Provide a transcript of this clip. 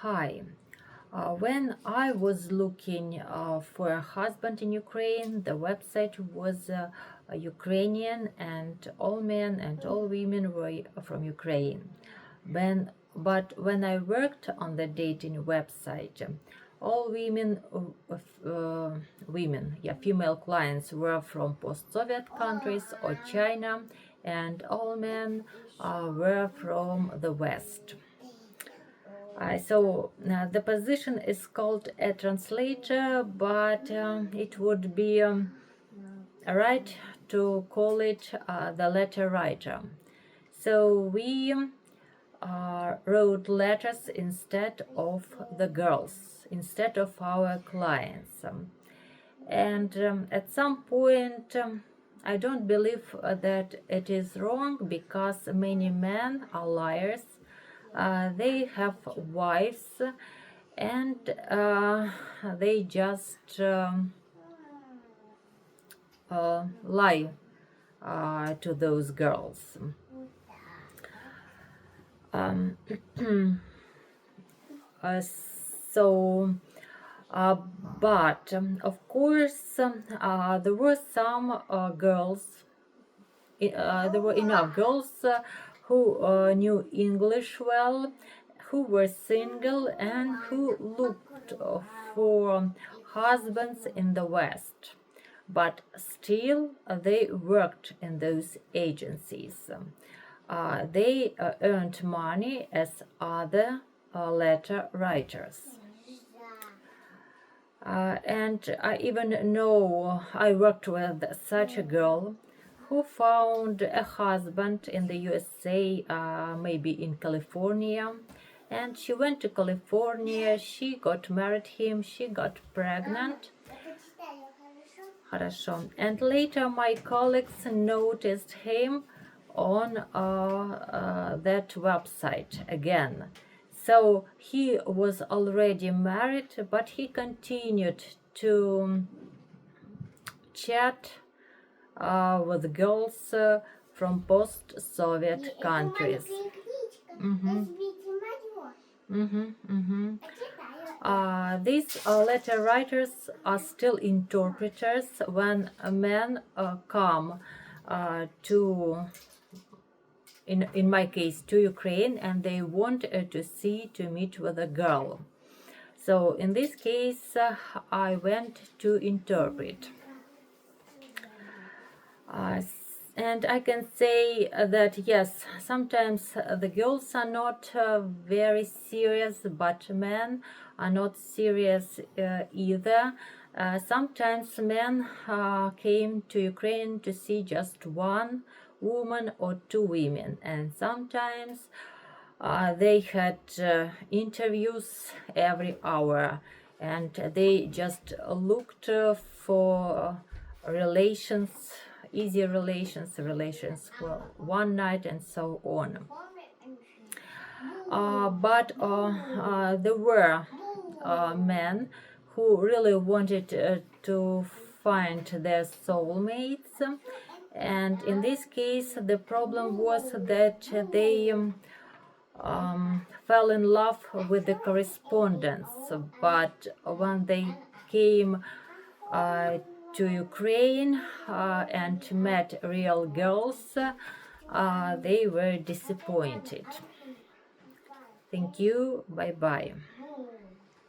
Hi. When I was looking for a husband in Ukraine, the website was Ukrainian, and all men and all women were from Ukraine. But when I worked on the dating website, all female clients were from post-Soviet countries or China, and all men were from the West. The position is called a translator, but it would be right to call it the letter writer. So we wrote letters instead of the girls, instead of our clients. And at some point, I don't believe that it is wrong, because many men are liars. They have wives, and they just lie to those girls. Um, uh, so, uh, but of course, there were some girls. There were enough girls who knew English well, who were single, and who looked for husbands in the West. But still, they worked in those agencies. They earned money as other letter writers. And I even know I worked with such a girl who found a husband in the USA, maybe in California. And she went to California, she got married him, she got pregnant. Хорошо. And later my colleagues noticed him on that website again. So he was already married, but he continued to chat with girls from post-Soviet countries. These letter writers are still interpreters when men come to, in my case, to Ukraine, and they want to meet with a girl. So in this case, I went to interpret. And I can say that yes, sometimes the girls are not very serious, but men are not serious either. Sometimes men came to Ukraine to see just one woman or two women, and sometimes they had interviews every hour, and they just looked for relations, easy relations for one night, and so on. But there were men who really wanted to find their soulmates, and in this case the problem was that they fell in love with the correspondence, but when they came to Ukraine and met real girls, they were disappointed. Thank you. Bye bye.